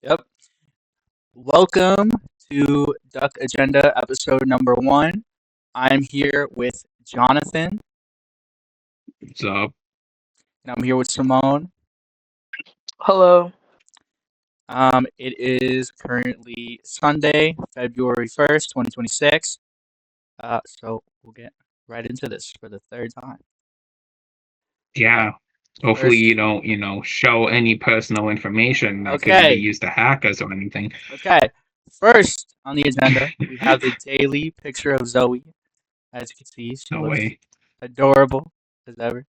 Yep. Welcome to Duck Agenda episode number 1. I'm here with Jonathan, What's up? and I'm here with Simone. Hello. It is currently Sunday, February 1st, 2026. So we'll get right into this for the third time. Yeah. Hopefully First, you don't, show any personal information that could be okay, used to hack us or anything. okay. First on the agenda, we have the daily picture of Zoe. As you can see, she No looks way. adorable as ever.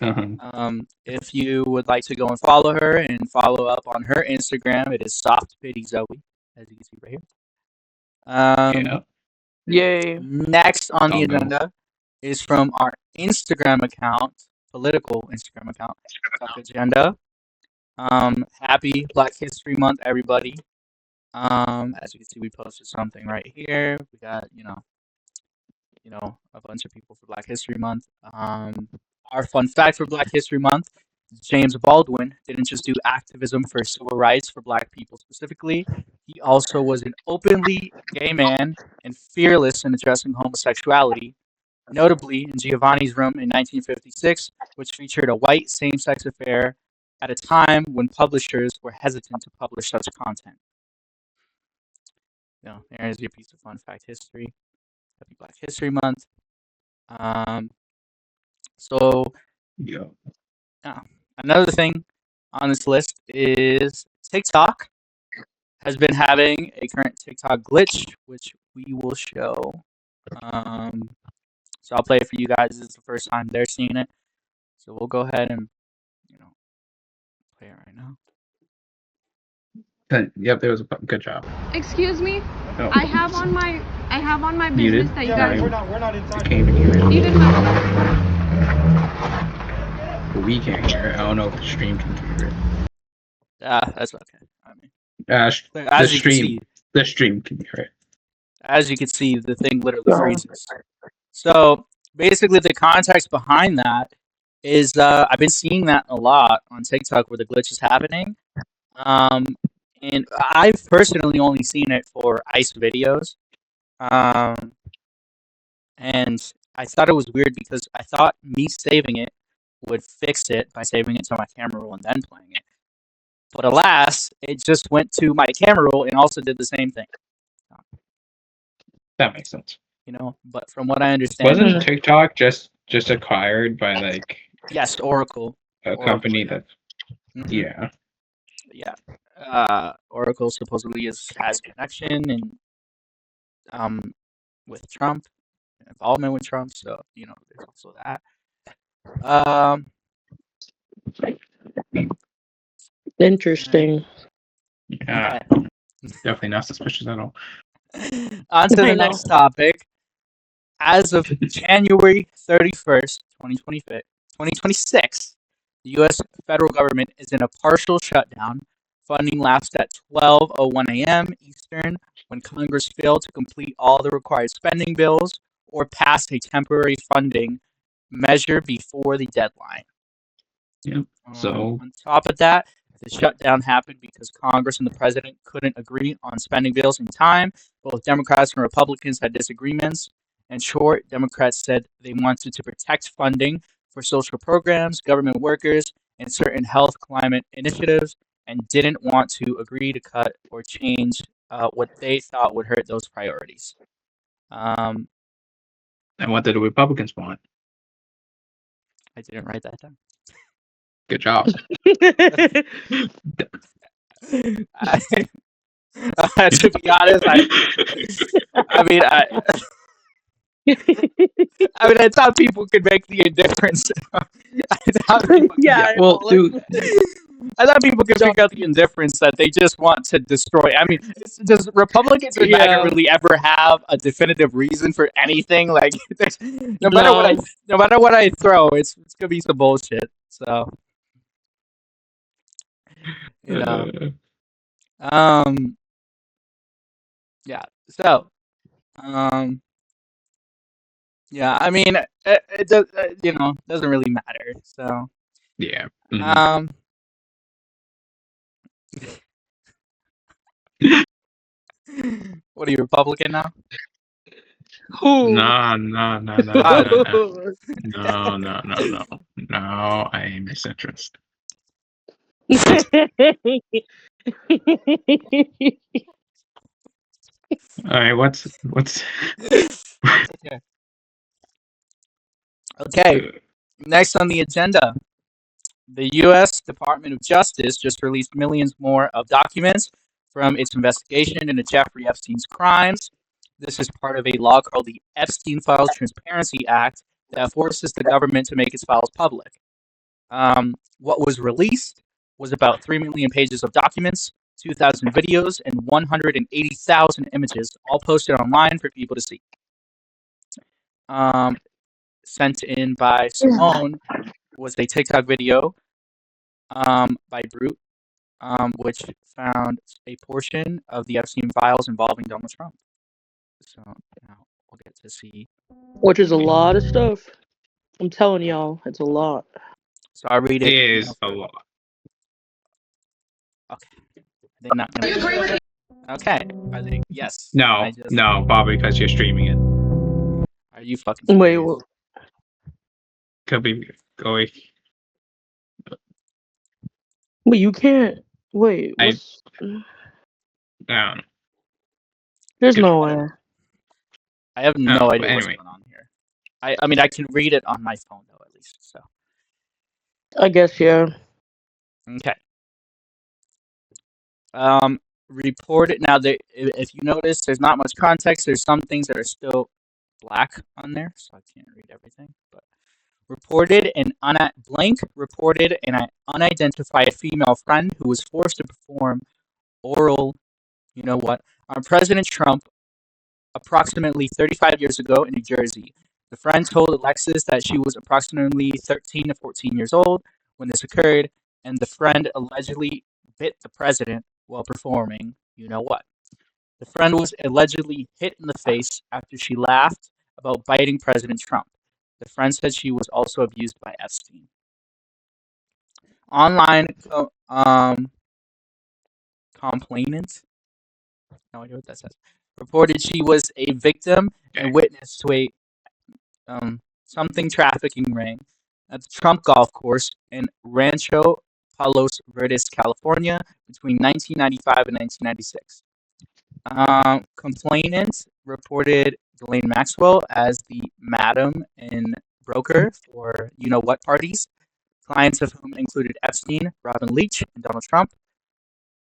Uh-huh. If you would like to go and follow her and follow up on her Instagram, it is Soft Pity Zoe, as you can see right here. Yeah. Yay. Next on the All goes. agenda is from our Instagram account, political Instagram account, Talk Agenda. Happy Black History Month, everybody. As you can see, we posted something right here. We got, a bunch of people for Black History Month. Our fun fact for Black History Month: James Baldwin didn't just do activism for civil rights for Black people specifically. He also was an openly gay man and fearless in addressing homosexuality. Notably, in Giovanni's Room in 1956, which featured a white same-sex affair at a time when publishers were hesitant to publish such content. There's your piece of fun fact history. Happy Black History Month. So Yeah. another thing on this list is TikTok has been having a current TikTok glitch, which we will show. So I'll play it for you guys. This is the first time they're seeing it. So we'll go ahead and, play it right now. Yep, there was a good job. Excuse me? Oh. I have on my Muted. business that you guys We're not inside. I can't even hear it. even have We can't hear it. I don't know if the stream can hear it. That's okay. I mean, The stream can hear it. As you can see, the thing literally freezes. So basically, the context behind that is I've been seeing that a lot on TikTok where the glitch is happening. And I've personally only seen it for ICE videos. And I thought it was weird because I thought me saving it would fix it by saving it to my camera roll and then playing it. But alas, it just went to my camera roll and also did the same thing. That makes sense. But from what I understand, wasn't TikTok just acquired by yes, Oracle, a company that yeah. Oracle supposedly has connection and with Trump, involvement with Trump. So there's also that. Interesting. Yeah. Definitely not suspicious at all. On to the next topic. As of January 31st, 2026, the U.S. federal government is in a partial shutdown. Funding lapsed at 12:01 a.m. Eastern when Congress failed to complete all the required spending bills or passed a temporary funding measure before the deadline. Yeah. So on top of that, the shutdown happened because Congress and the president couldn't agree on spending bills in time. Both Democrats and Republicans had disagreements. In short, Democrats said they wanted to protect funding for social programs, government workers, and certain health climate initiatives, and didn't want to agree to cut or change what they thought would hurt those priorities. And what did the Republicans want? I didn't write that down. Good job. To be honest, I thought people could make the indifference. Well, dude, I thought people could pick out the indifference that they just want to destroy. I mean, does Republicans or MAGA really ever have a definitive reason for anything? Like, no matter what I throw, it's gonna be some bullshit. So, yeah. So, yeah. I mean, it does. Doesn't really matter. So, yeah. What are you, Republican now? Who? No, Ah, No, I am a centrist. All right, what's okay. Okay, next on the agenda, the U.S. Department of Justice just released millions more of documents from its investigation into Jeffrey Epstein's crimes. This is part of a law called the Epstein Files Transparency Act that forces the government to make its files public. What was released was about 3 million pages of documents, 2,000 videos, and 180,000 images, all posted online for people to see. Sent in by Simone was a TikTok video by Brute, which found a portion of the Epstein files involving Donald Trump. So now we'll get to see. Which is a lot of stuff. I'm telling y'all, it's a lot. So I'll read it. It is a lot. Okay. They're not gonna agree with you. Okay. I think yes. No, Bobby, because you're streaming it. Are you fucking serious? Wait, what? Could be going. Wait, you can't. Wait, what's... Down. There's no way. I have no idea anyway. what's going on here. I mean, I can read it on my phone though, at least. So. I guess yeah. Okay. Reported now. If you notice, there's not much context. There's some things that are still black on there, so I can't read everything. But reported an unidentified female friend who was forced to perform oral, on President Trump approximately 35 years ago in New Jersey. The friend told Alexis that she was approximately 13 to 14 years old when this occurred, and the friend allegedly bit the president while performing you-know-what. The friend was allegedly hit in the face after she laughed about biting President Trump. The friend said she was also abused by Epstein. Online complainant, no idea what that says, reported she was a victim and witness to a something trafficking ring at the Trump golf course in Rancho Palos Verdes, California, between 1995 and 1996. Complainant reported Ghislaine Maxwell as the madam and broker for you-know-what parties, clients of whom included Epstein, Robin Leach, and Donald Trump.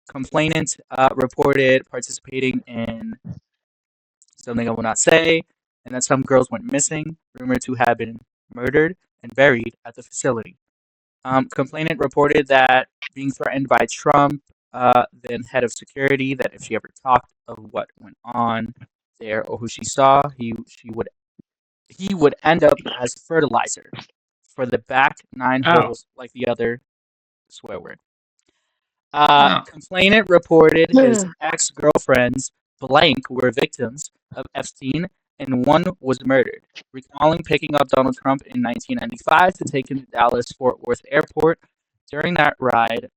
Complainant reported participating in something I will not say, and that some girls went missing, rumored to have been murdered and buried at the facility. Complainant reported that being threatened by Trump, then head of security, that if she ever talked of what went on there or who she saw, he would end up as fertilizer for the back 9 holes, like the other swear word. Complainant reported his ex-girlfriends blank were victims of Epstein, and one was murdered. Recalling picking up Donald Trump in 1995 to take him to Dallas-Fort Worth Airport. During that ride,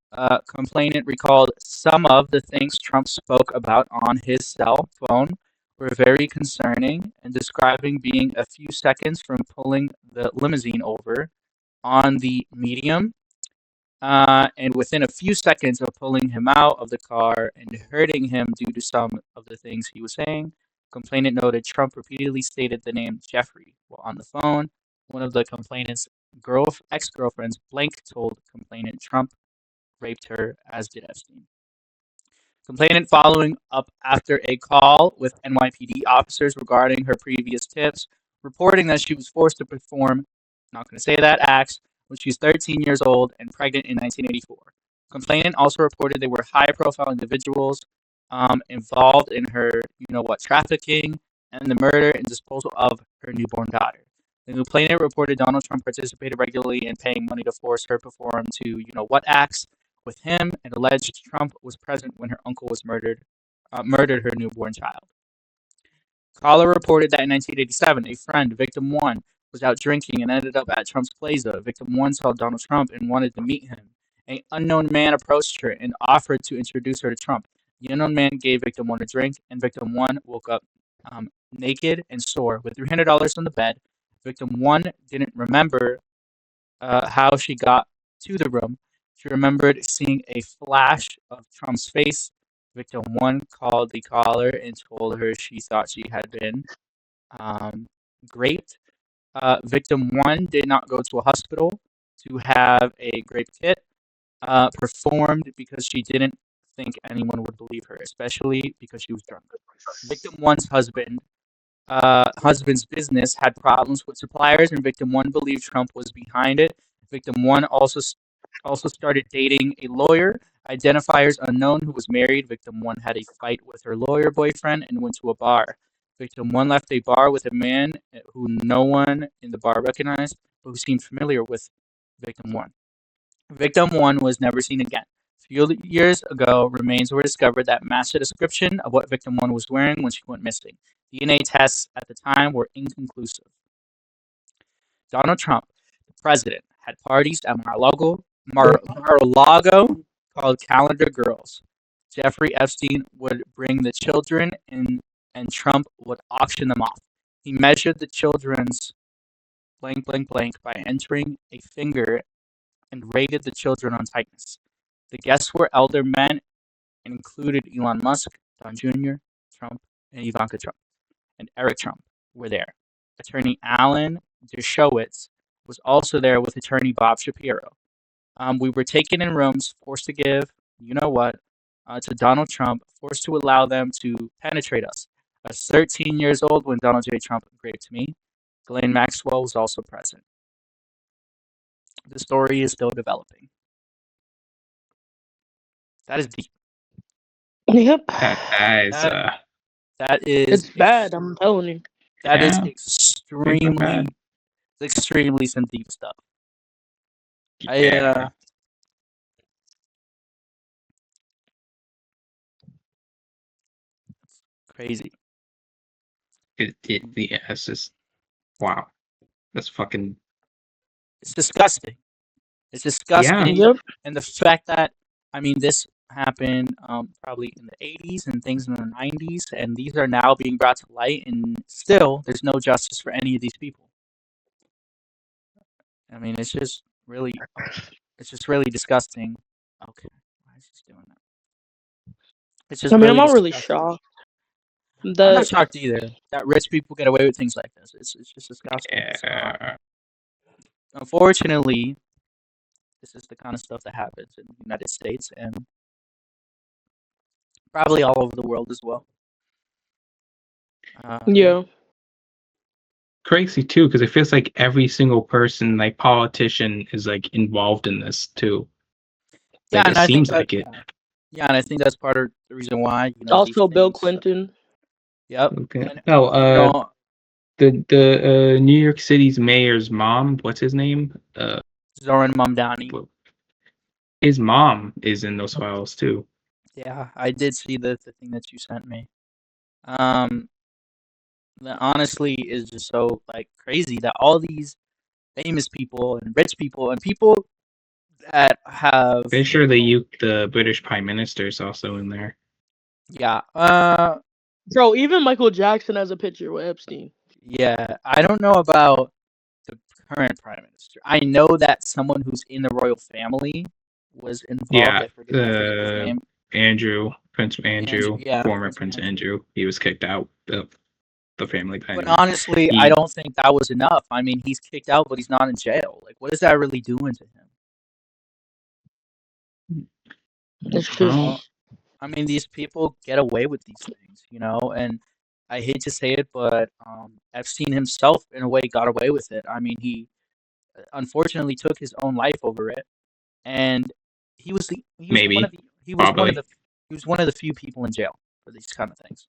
complainant recalled some of the things Trump spoke about on his cell phone were very concerning, and describing being a few seconds from pulling the limousine over on the medium, and within a few seconds of pulling him out of the car and hurting him due to some of the things he was saying. Complainant noted Trump repeatedly stated the name Jeffrey while on the phone. One of the complainant's ex-girlfriends, blank, told complainant Trump raped her, as did Epstein. Complainant following up after a call with NYPD officers regarding her previous tips, reporting that she was forced to perform, not going to say that, acts when she was 13 years old and pregnant in 1984. Complainant also reported there were high-profile individuals involved in her, trafficking and the murder and disposal of her newborn daughter. The complainant reported Donald Trump participated regularly in paying money to force her perform to, acts with him, and alleged Trump was present when her uncle was murdered her newborn child. Caller reported that in 1987, a friend, Victim 1, was out drinking and ended up at Trump's Plaza. Victim 1 saw Donald Trump and wanted to meet him. An unknown man approached her and offered to introduce her to Trump. The unknown man gave victim 1 a drink, and victim 1 woke up naked and sore with $300 on the bed. Victim 1 didn't remember how she got to the room. She remembered seeing a flash of Trump's face. Victim 1 called the caller and told her she thought she had been raped. Victim 1 did not go to a hospital to have a rape kit performed because she didn't think anyone would believe her, especially because she was drunk. Victim 1's husband's business had problems with suppliers, and victim 1 believed Trump was behind it. Victim 1 also started dating a lawyer, identifiers unknown, who was married. Victim 1 had a fight with her lawyer boyfriend and went to a bar. Victim 1 left a bar with a man who no one in the bar recognized, but who seemed familiar with victim 1. Victim 1 was never seen again. A few years ago, remains were discovered that matched a description of what victim 1 was wearing when she went missing. DNA tests at the time were inconclusive. Donald Trump, the president, had parties at Mar-a-Lago called Calendar Girls. Jeffrey Epstein would bring the children in, and Trump would auction them off. He measured the children's blank blank blank by entering a finger and rated the children on tightness. The guests were elder men and included Elon Musk, Don Jr., Trump, and Ivanka Trump, and Eric Trump were there. Attorney Alan Dershowitz was also there with attorney Bob Shapiro. We were taken in rooms, forced to give, you know what, to Donald Trump, forced to allow them to penetrate us. I was 13 years old when Donald J. Trump raped me. Ghislaine Maxwell was also present. The story is still developing. That is deep. Yep. That is It's bad, I'm telling you. That is Yeah. extremely some deep stuff. yeah. Crazy. It's just wow. That's fucking. It's disgusting. It's disgusting. Yep. And the fact that, I mean, this happened probably in the 80s and things in the 90s, and these are now being brought to light, and still there's no justice for any of these people. I mean, it's just really disgusting. Okay, why is he doing that? It's just I mean, really I'm not really disgusting. shocked. I'm That not shocked either that rich people get away with things like this. It's just disgusting. Yeah. Unfortunately, this is the kind of stuff that happens in the United States and probably all over the world as well. yeah. Crazy too, because it feels like every single person, like politician, is like involved in this too. Yeah, Like, and it I think seems that, like it. yeah, and I think that's part of the reason why. You know, Also, these Bill things- Clinton. Yep. Okay. And, Oh, you know, the New York City's mayor's mom, what's his name? Zoran Mamdani. His mom is in those files too. Yeah, I did see the thing that you sent me. That honestly is just so like crazy that all these famous people and rich people and people that have Pretty sure the British Prime Minister is also in there. yeah Bro, even Michael Jackson has a picture with Epstein. yeah, I don't know about the current prime minister. I know that someone who's in the royal family was involved. Yeah, I forget his name. Prince Andrew, yeah, former Prince Andrew. He was kicked out of the family But dynamic. honestly, I don't think that was enough. I mean, he's kicked out, but he's not in jail. Like, what is that really doing to him? It's just, Well, I mean, these people get away with these things, you know, and I hate to say it, but Epstein himself, in a way, got away with it. I mean, he unfortunately took his own life over it, and he was one of the few people in jail for these kind of things.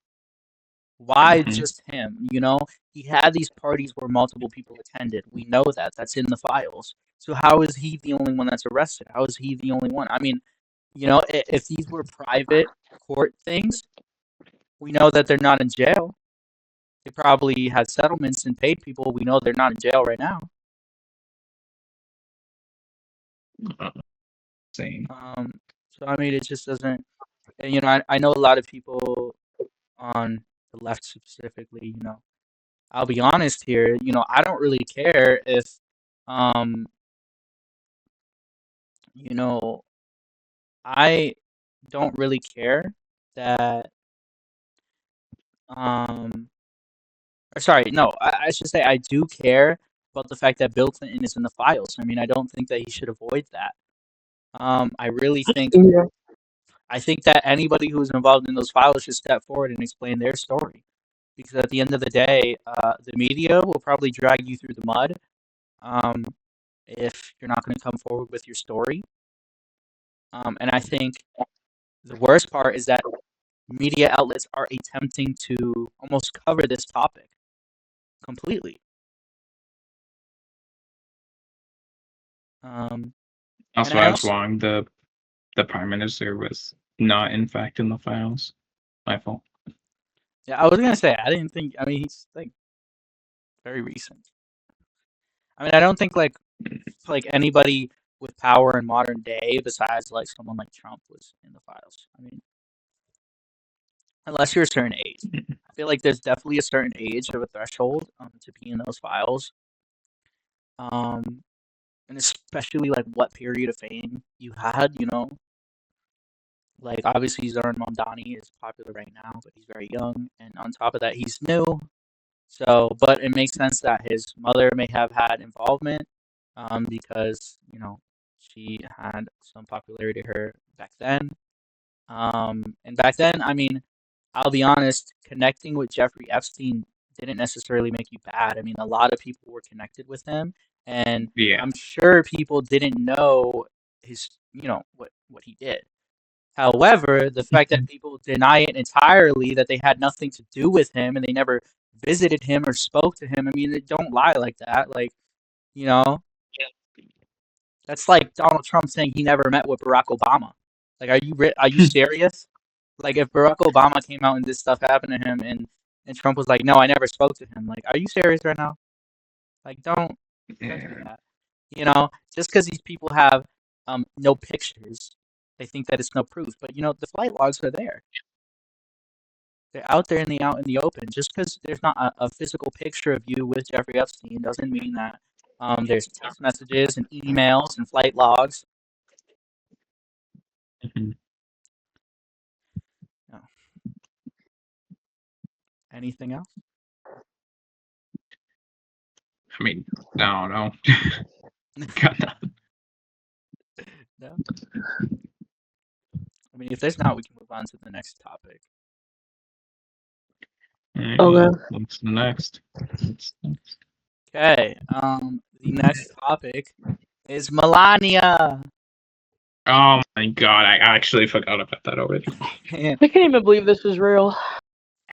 Why just him? You know, he had these parties where multiple people attended. We know that. That's in the files. So how is he the only one that's arrested? How is he the only one? I mean, you know, if these were private court things, we know that they're not in jail. They probably had settlements and paid people. We know they're not in jail right now. Same. So I mean, it just doesn't. And I know a lot of people on the left specifically. I'll be honest here. I don't really care if um you know I don't really care that um or sorry, no, I should say I do care about the fact that Bill Clinton is in the files. I mean, I don't think that he should avoid that. I really think Yeah. I think that anybody who's involved in those files should step forward and explain their story. Because at the end of the day, the media will probably drag you through the mud um, if you're not going to come forward with your story. And I think the worst part is that media outlets are attempting to almost cover this topic completely. Um, Also, and I I was also, wrong. The prime minister was not, in fact, in the files. My fault. yeah, I was gonna say I didn't think. I mean, he's like very recent. I mean, I don't think like anybody with power in modern day besides like someone like Trump was in the files. I mean, unless you're a certain age. I feel like there's definitely a certain age of a threshold to be in those files. Um, and especially like what period of fame you had. Like obviously Zoran Mondani is popular right now, but he's very young, and on top of that, he's new. So, but it makes sense that his mother may have had involvement, because she had some popularity to her back then. And back then, I mean, I'll be honest, connecting with Jeffrey Epstein didn't necessarily make you bad. I mean, a lot of people were connected with him, and Yeah. I'm sure people didn't know what he did. However, the fact that people deny it entirely, that they had nothing to do with him and they never visited him or spoke to him, I mean, they don't lie like that. Like, you know, that's like Donald Trump saying he never met with Barack Obama. Like, are you serious? Like, if Barack Obama came out and this stuff happened to him, and Trump was like, no, I never spoke to him. Like, are you serious right now? Like, don't do Yeah. that. Just because these people have no pictures, they think that it's no proof. But the flight logs are there. They're out there out in the open. Just because there's not a physical picture of you with Jeffrey Epstein doesn't mean that there's text messages and emails and flight logs. Mhm. No. Anything else? I mean, I don't know. Got nothing. No. I mean, if there's not, we can move on to the next topic. Alright, Okay. what's the next? What's next? Okay. The next topic is Melania. Oh my god, I actually forgot about that already. And I can't even believe this is real.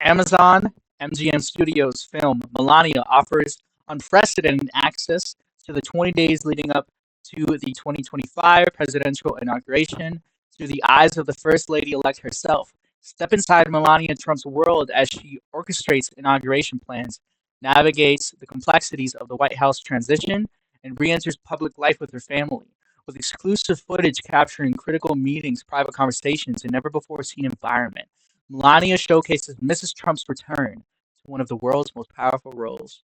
Amazon MGM Studios film Melania offers unprecedented access to the 20 days leading up to the 2025 presidential inauguration through the eyes of the First Lady-elect herself. Step inside Melania Trump's world as she orchestrates inauguration plans, navigates the complexities of the White House transition, and re-enters public life with her family. With exclusive footage capturing critical meetings, private conversations, and never-before-seen environment, Melania showcases Mrs. Trump's return to one of the world's most powerful roles.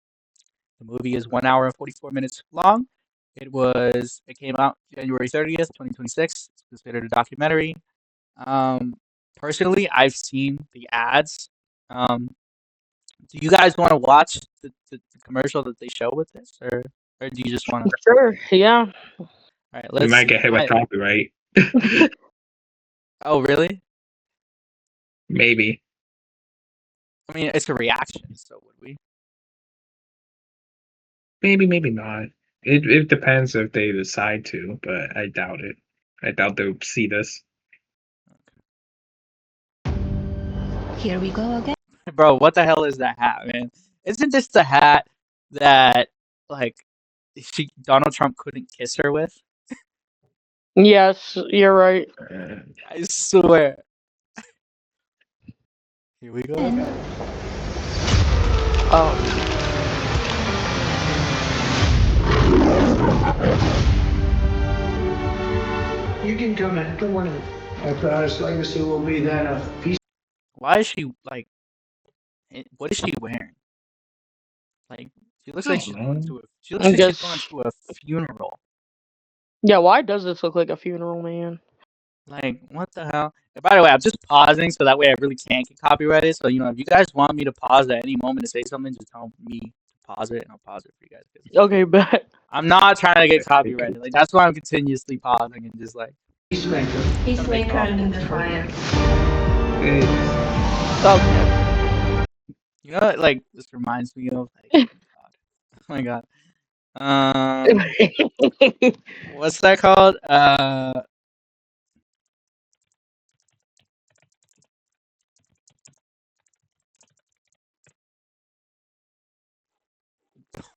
The movie is 1 hour and 44 minutes long. It came out January 30th, 2026. It's considered a documentary. Personally, I've seen the ads. Do you guys want to watch the commercial that they show with this, or do you just want to? Sure. Yeah. All right, We let's might see. get hit with copyright. Oh, really? Maybe. I mean, it's a reaction, so would we? Maybe not. It depends if they decide to, but I doubt it. I doubt they'll see this. Here we go again. Bro, what the hell is that hat, man? Isn't this the hat that like Donald Trump couldn't kiss her with? Yes, you're right. I swear. Here we go. Oh. You can come after one of them. After Honest Legacy will be then a peace. Why is she like? What is she wearing? Like, she looks like she's going to a. She looks I like she's going guess. to a funeral. Yeah, why does this look like a funeral, man? Like, what the hell? And by the way, I'm just pausing so that way I really can't get copyrighted. So, you know, if you guys want me to pause at any moment to say something, just tell me to pause it and I'll pause it for you guys. 'Cause Okay, bet. I'm not trying to get copyrighted. Like, that's why I'm continuously pausing and just like. Peacemaker. Peacemaker and Defiant. Okay. You know what, like, this reminds me of? Like, oh my god. What's that called?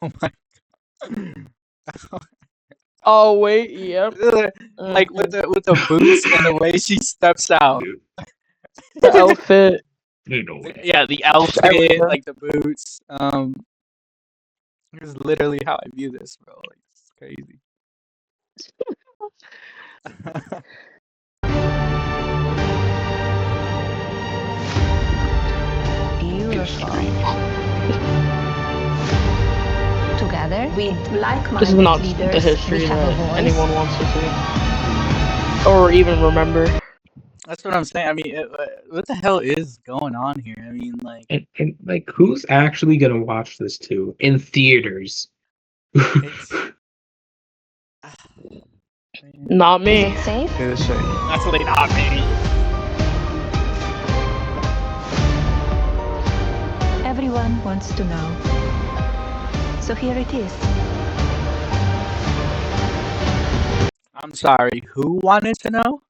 Oh my god. Oh wait, yep. Like with the boots and the way she steps out. The outfit. Yeah, the outfit, like the boots. This is literally how I view this, bro. Like, it's crazy. Beautiful. Together, with This is like-minded not leaders, the history we have a that voice. anyone wants to see. Or even remember. That's what I'm saying. I mean, what the hell is going on here? I mean, like, And like, who's actually gonna watch this too in theaters? it's Not Is me. it safe? definitely not me. Everyone wants to know. So here it is. I'm sorry. Who wanted to know?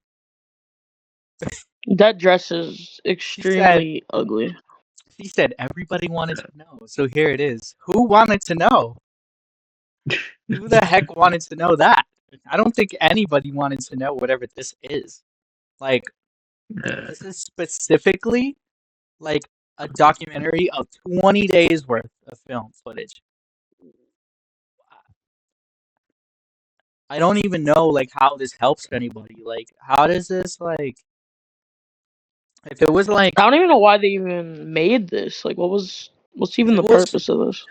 That dress is extremely ugly. She said everybody wanted to know. So here it is. Who wanted to know? Who the heck wanted to know that? I don't think anybody wanted to know whatever this is. Like, this is specifically like a documentary of 20 days worth of film footage. I don't even know like how this helps anybody. Like, how does this like? If it was like, I don't even know why they even made this. Like, what's even the it was- purpose of this?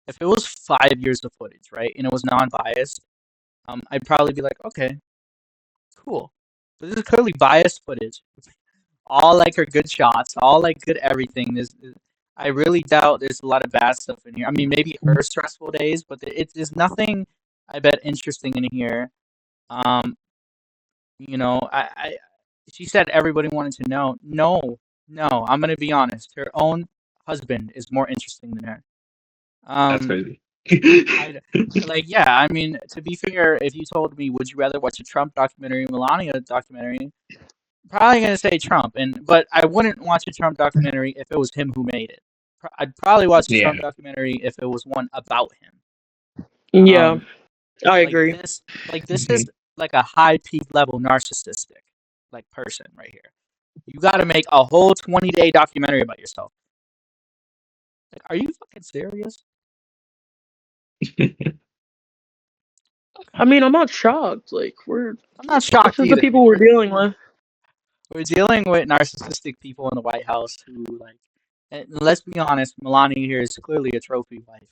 if it was 5 years of footage, right, and it was non-biased, I'd probably be like, okay, cool. But this is clearly biased footage. All like her good shots, all like good everything. I really doubt there's a lot of bad stuff in here. I mean, maybe her stressful days, but there's nothing, I bet, interesting in here. You know, she said everybody wanted to know. No, I'm gonna be honest. Her own husband is more interesting than her. That's crazy. Like, yeah, I mean, to be fair, if you told me, would you rather watch a Trump documentary or Melania documentary? Probably gonna say Trump, but I wouldn't watch a Trump documentary if it was him who made it. I'd probably watch a Trump documentary if it was one about him. Yeah, I Like agree. this is like a high peak level narcissistic like person right here. You got to make a whole 20-day documentary about yourself. Like, are you fucking serious? I mean, I'm not shocked. Like, I'm not shocked this is the either. people we're dealing with. We're dealing with narcissistic people in the White House who, like, and let's be honest, Melania here is clearly a trophy wife.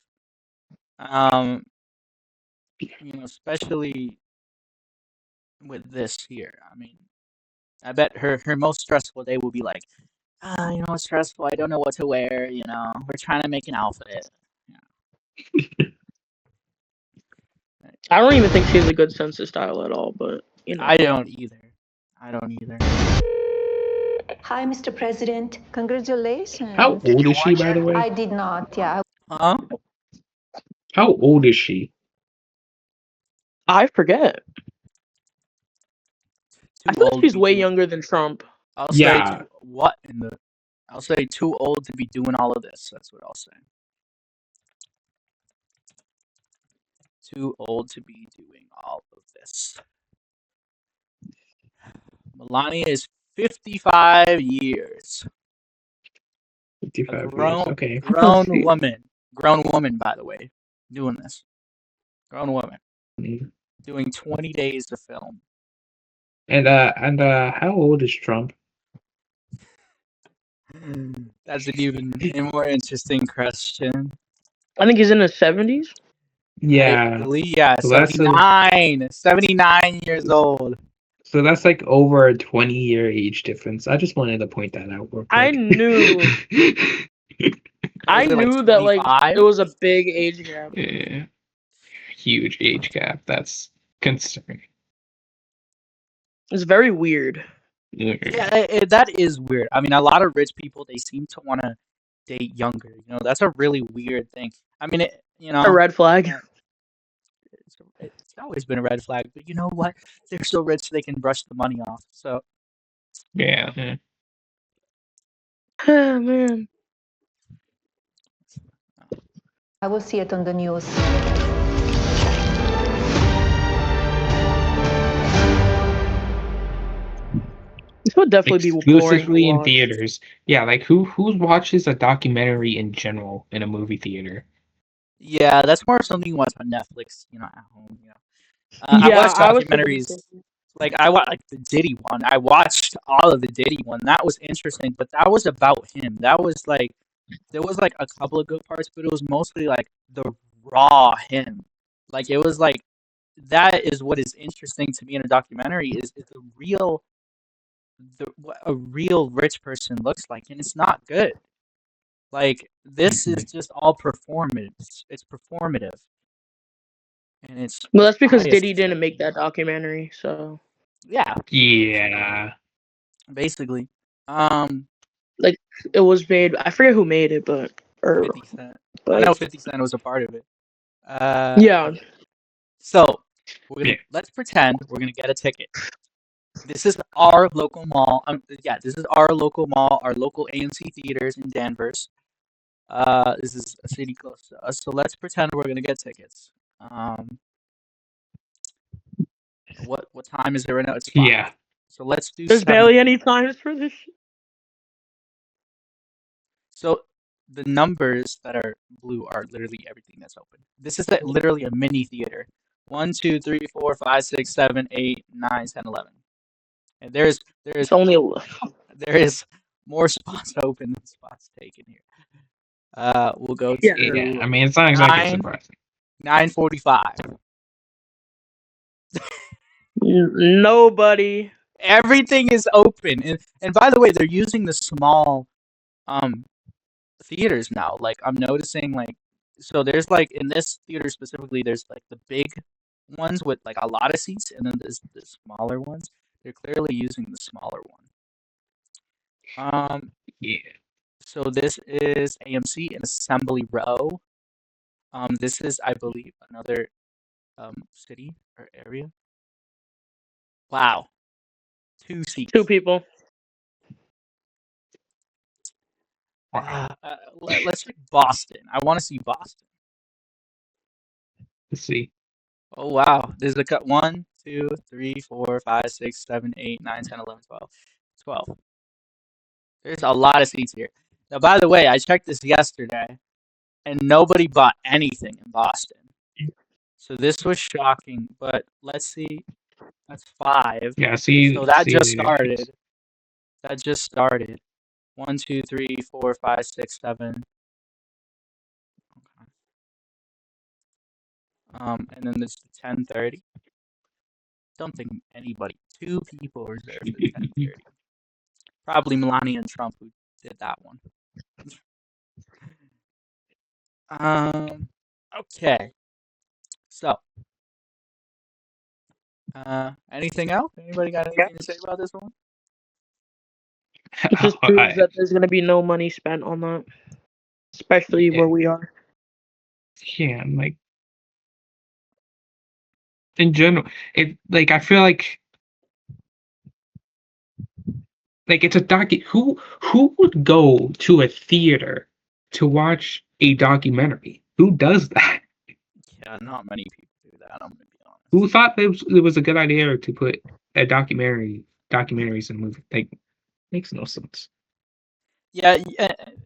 You know, especially with this here. I mean, I bet her most stressful day will be like, you know, it's stressful. I don't know what to wear. You know, we're trying to make an outfit. I don't even think she has a good sense of style at all, but, you know. I don't either. Hi, Mr. President. Congratulations. How old is she, by the way? I did not. Yeah. Huh? How old is she? I forget. I Too feel old like to she's be way doing- younger than Trump. I'll Yeah. say what in the? I'll say too old to be doing all of this. That's what I'll say. Too old to be doing all of this. Melania is 55 years. 55 A years. grown, Okay. grown woman, by the way, doing this. Grown woman doing 20 days of film. And how old is Trump? That's an even a more interesting question. I think he's in his 70s. I Yeah. believe, yeah, So that's 79 years old. So that's like over a 20-year age difference. I just wanted to point that out real I quick. knew. I Was it, like, knew that like 25? it was a big age gap. Yeah. Huge age gap. That's concerning. It's very weird. Yeah. Yeah, that is weird. I mean, a lot of rich people, they seem to want to date younger. You know, that's a really weird thing. I mean, A red flag. yeah, it's always been a red flag. But you know what? They're so rich they can brush the money off. So Yeah. Oh, man. I will see it on the news. This would definitely be boring to Exclusively in watch. theaters. Yeah, like who watches a documentary in general in a movie theater? yeah, that's more something you watch on Netflix. You know, at home. You know, I Yeah, watch I was thinking the documentaries. same thing. Like I watched like the Diddy one. I watched all of the Diddy one. That was interesting, but that was about him. That was like there was like a couple of good parts, but it was mostly like the raw him. Like it was like that is what is interesting to me in a documentary is what a real rich person looks like, and it's not good. Like this is just all performance. It's performative, and it's Well, that's because biased. Diddy didn't make that documentary, so Yeah, Yeah. basically. like it was made. I forget who made it, but 50 Cent. I know but 50 Cent was a part of it. yeah. So Yeah. let's pretend we're gonna get a ticket. This is our local mall. Yeah, this is our local mall, our local AMC theaters in Danvers. This is a city close to us. So let's pretend we're gonna get tickets. What time is it right now? It's 5. Yeah. So let's do There's 7. barely any times for this. So the numbers that are blue are literally everything that's open. This is literally a mini theater. 1, 2, 3, 4, 5, 6, 7, 8, 9, 10, 11. And there's It's only there is more spots open than spots taken here. We'll go to Yeah. I mean, it's not exactly 9 surprising. 9:45. nobody. Everything is open, and by the way, they're using the small theaters now. Like I'm noticing, like so there's like in this theater specifically, there's like the big ones with like a lot of seats, and then there's the smaller ones. They're clearly using the smaller one. Yeah. So this is AMC in Assembly Row. This is, I believe, another city or area. Wow, 2 seats. 2 people. Wow. Let's check Boston. I want to see Boston. Let's see. Oh wow, there's a cut 1, 2, 3, 4, 5, 6, 7, 8, 9, 10, 11, 12. 12. There's a lot of seats here. Now, by the way, I checked this yesterday, and nobody bought anything in Boston. So this was shocking, but let's see. That's 5. Yeah, see. So that see just the started. difference. That just started. 1, 2, 3, 4, 5, 6, 7. Okay. And then there's the 10:30. Don't think anybody. 2 people reserved the 10:30. Probably Melania and Trump who did that one. Okay. So, anything else? Anybody got anything to say about this one? It just proves that there's gonna be no money spent on that, especially where we are. Yeah, I'm like in general, it like I feel like it's a who would go to a theater to watch a documentary? Who does that? Yeah, not many people do that. I'm gonna be honest. Who thought it was a good idea to put a documentaries in movie? Like, makes no sense. Yeah,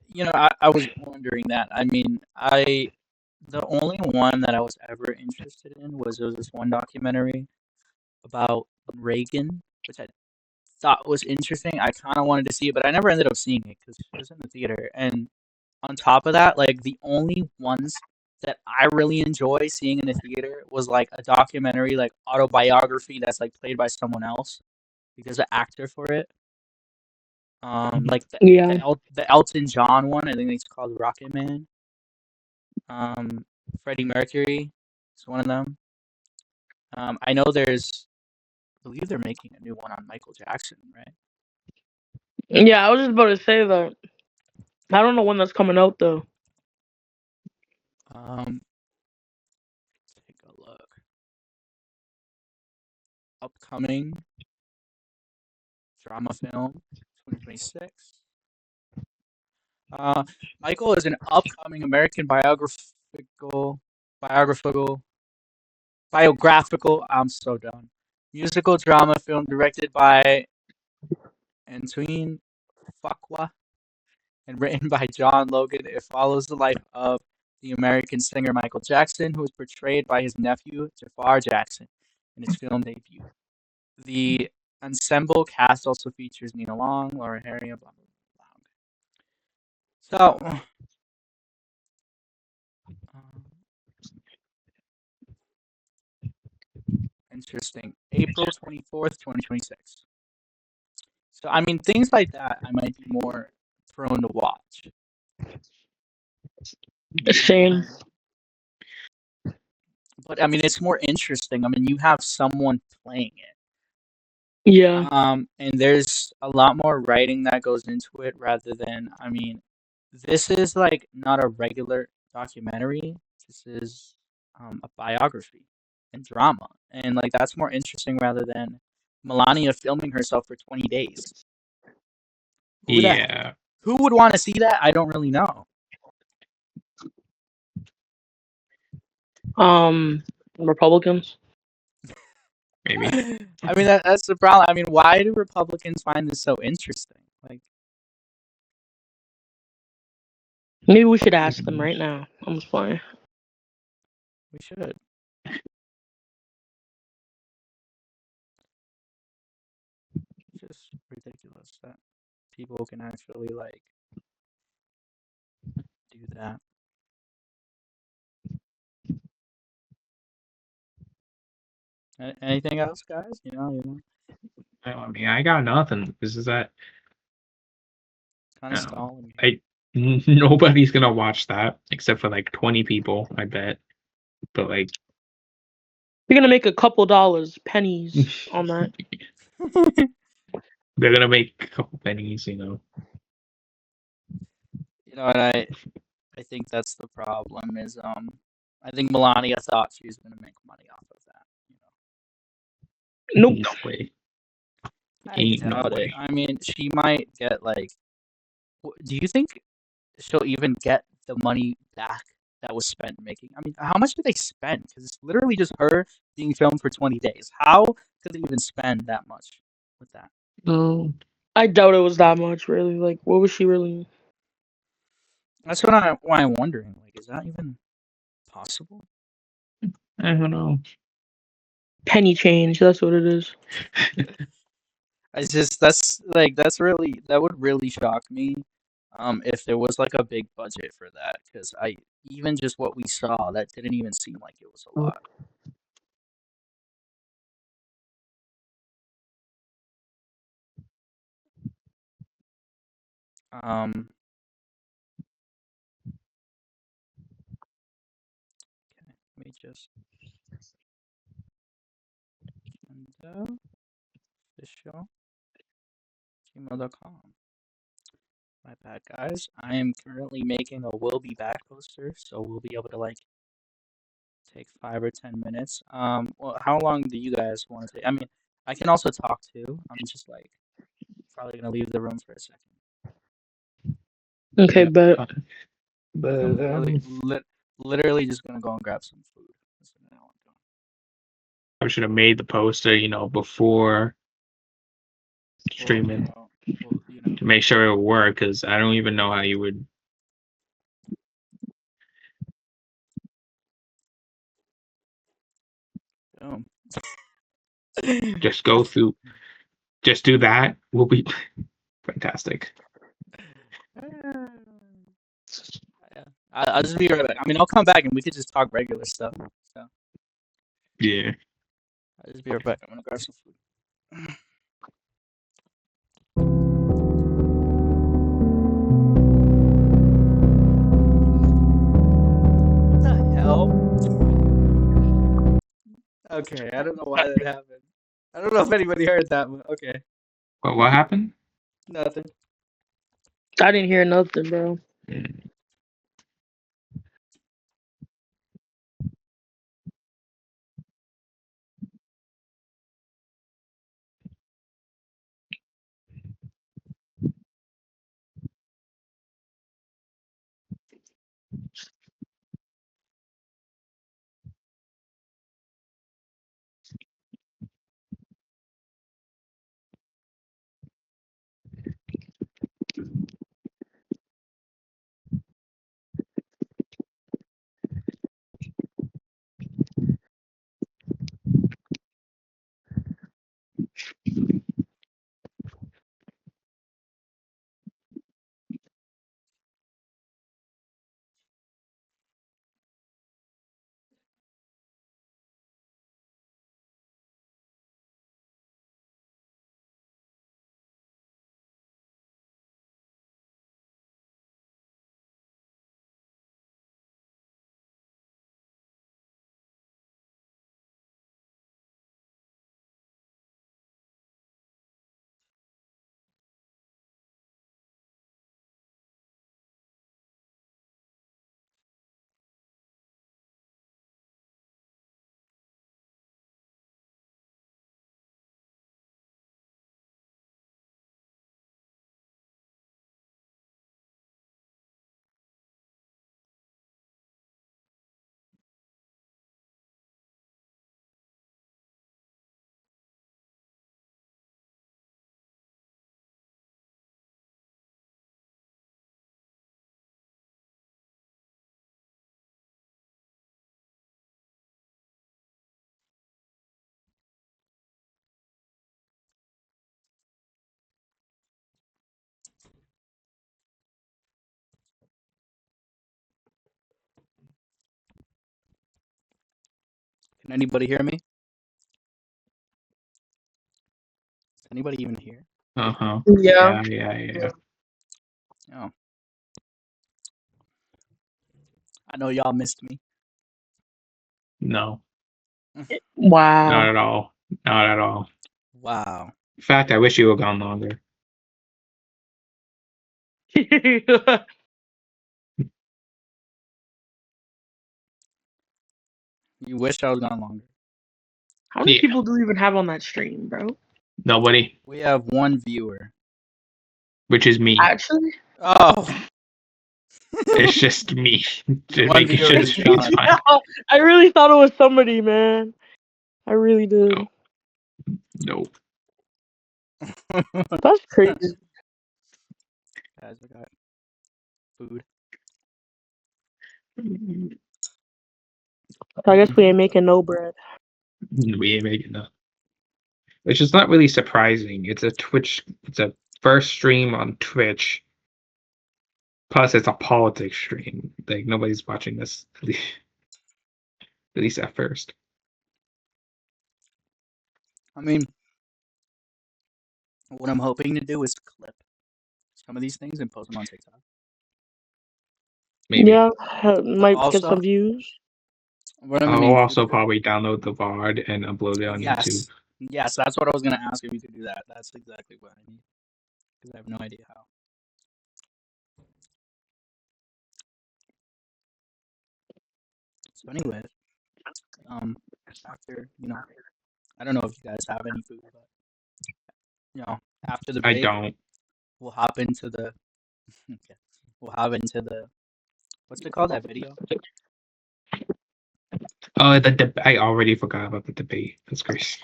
you know, I was wondering that. I mean, the only one that I was ever interested in was there was this one documentary about Reagan which I thought was interesting. I kind of wanted to see it, but I never ended up seeing it because it was in the theater. And on top of that, like the only ones that I really enjoy seeing in the theater was like a documentary, like autobiography that's like played by someone else because the actor for it. Like Yeah. the Elton John one, I think it's called Rocket Man. Freddie Mercury is one of them. I know I believe they're making a new one on Michael Jackson, right? Yeah, I was just about to say that. I don't know when that's coming out though. Take a look. Upcoming drama film, 2026. Michael is an upcoming American biographical. I'm so done. Musical drama film directed by Antoine Fuqua and written by John Logan. It follows the life of the American singer Michael Jackson, who was portrayed by his nephew Jafar Jackson in his film debut. The ensemble cast also features Nina Long, Laura Harry, and blah blah blah. So, interesting. April 24th, 2026. So, I mean, things like that, I might be more prone to watch. Same. But I mean, it's more interesting. I mean, you have someone playing it. Yeah. And there's a lot more writing that goes into it rather than, I mean, this is like not a regular documentary. This is a biography and drama. And like that's more interesting rather than Melania filming herself for 20 days. Yeah. Who would want to see that? I don't really know. Republicans. Maybe. I mean, that's the problem. I mean, why do Republicans find this so interesting? Like, Maybe we should ask them right now. I'm just playing. we should. It's just ridiculous that people can actually like do that. Anything else, guys? You know, I mean, I got nothing. This is that. kind of stalling. Nobody's gonna watch that except for like 20 people, I bet. But like, You're gonna make a couple dollars, pennies on that. they're gonna make a couple pennies, you know. You know, and I think that's the problem is I think Melania thought she was gonna make money off of that. You know, Nope. No way. I Ain't no doubt it. way. I mean, she might get like. Do you think she'll even get the money back that was spent making? I mean, how much did they spend? Because it's literally just her being filmed for 20 days. How could they even spend that much with that? No. I doubt it was that much, really. Like, what was she really? That's why I'm wondering. Like, is that even possible? I don't know. Penny change. That's what it is. It's just that would really shock me. If there was like a big budget for that, because even just what we saw, that didn't even seem like it was a lot. Um, okay, let me just official gmail.com. My bad, guys. I am currently making a "will be back" poster, so we'll be able to like take 5 or 10 minutes. Well, how long do you guys want to take? I mean, I can also talk too. I'm just like probably gonna leave the room for a second. Okay, Yeah, but fine. But Literally just gonna go and grab some food. That's what I want to do. I should have made the poster, you know, before streaming Well, you know, to make sure it would work. Because I don't even know how you would. boom. Just go through just do that. Will be fantastic. Yeah. I'll just be right back. I mean, I'll come back and we could just talk regular stuff. So Yeah. I'll just be right back. I'm gonna grab some food. What the hell? Okay, I don't know why that happened. I don't know if anybody heard that, but okay, What happened? nothing. I didn't hear nothing, bro. Mm. Can anybody hear me? Is anybody even here? Uh-huh. Yeah. Yeah. Oh, I know y'all missed me. No, not Wow. at all. Not at all. Wow. In fact, I wish you were gone longer. You wish I was gone longer. How many Yeah. people do we even have on that stream, bro? Nobody, We have one viewer. which is me. Actually? Oh, It's just me. the Just one making viewer sure is the stream's Sean. fine. I really thought it was somebody, man. I really did. No. Nope. That's crazy. Guys, I got food. I guess we ain't making no bread. We ain't making enough. Which is not really surprising. It's a first stream on Twitch. Plus it's a politics stream. Like nobody's watching this at least at first. I mean, what I'm hoping to do is clip some of these things and post them on TikTok. Maybe. Yeah, might get Also, some views. what I'm I'll aiming also to do. probably download the VOD and upload it on YouTube. Yes, that's what I was gonna ask if you could do that. That's exactly what I need because I have no idea how. So, anyways, after I don't know if you guys have any food, but after the I break, don't. we'll hop into the okay, we'll hop into the what's it called that video? Oh, I already forgot about the debate. That's crazy.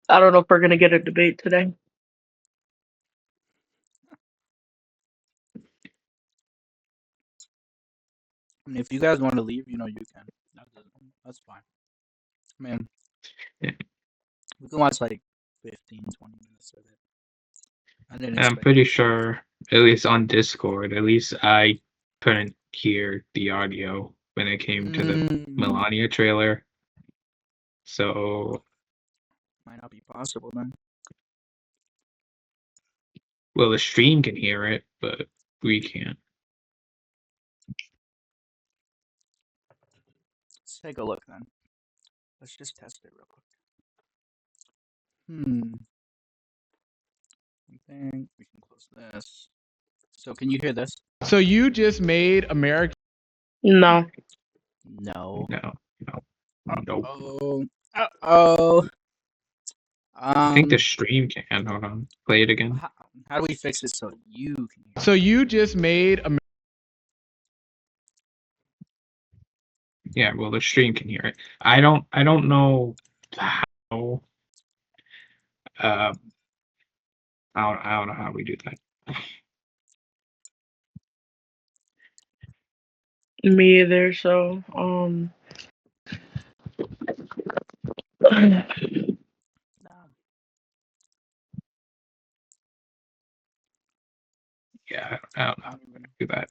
I don't know if we're gonna get a debate today. I mean, if you guys want to leave, you can. That's fine. Man, Yeah. we can watch like 15, 20 minutes of it. I didn't I'm expect pretty it. sure, at least on Discord, at least I couldn't hear the audio when it came to the Mm, Melania trailer. So, might not be possible then. well, the stream can hear it, but we can't. Let's take a look then. Let's just test it real quick. I think we can close this. So can you hear this? So you just made American. No. No. No, nope. Oh. Uh-oh. I think the stream can. Hold on. Play it again. How do we fix it so you can hear? So you just made Yeah, well, the stream can hear it. I don't know how. I don't know how we do that. Me either, so Yeah, I don't know how we're gonna do that.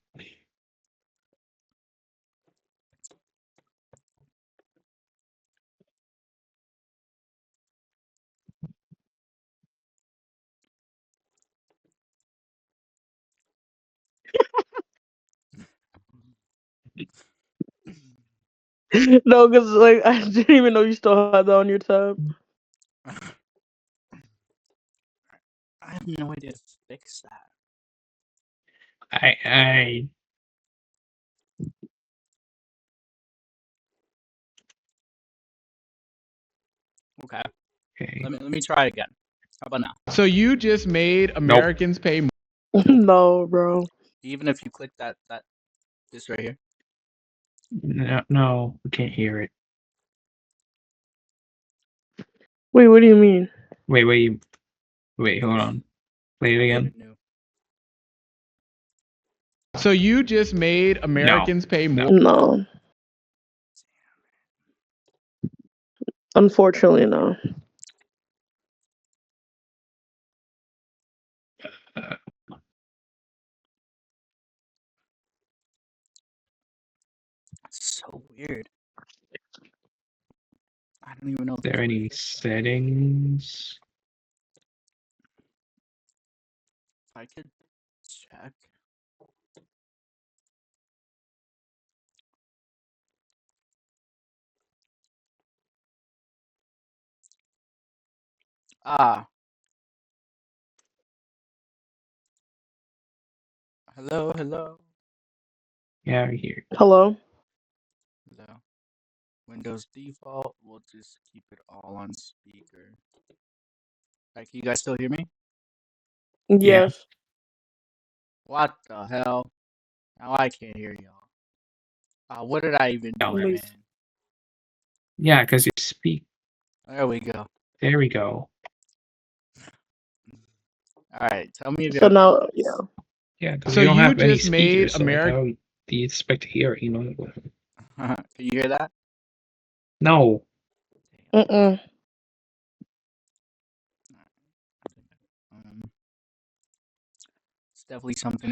no, because like I didn't even know you still had that on your tab. I have no idea to fix that. I Okay. okay. Let me try again. How about now? So you just made Americans pay more. No, bro. Even if you click this right here. No, we can't hear it. Wait, what do you mean? Wait, hold on. Play it again. New. So you just made Americans pay more. No. Unfortunately, no. That's so weird. I don't even know if Is there there's a way to any fix that. settings? I could check. Ah. Hello. Yeah, I hear. Hello? Hello. Windows default. We'll just keep it all on speaker. Right, can you guys still hear me? Yeah. Yes. What the hell? Now I can't hear y'all. What did I even do, No. man? Yeah, because you speak. There we go. There we go. All right, tell me if So y'all. now, yeah. Yeah, because So we don't you have any just made speakers. So like, America. how do you expect to hear it? You know? Can you hear that? No. Mm-mm. It's definitely something.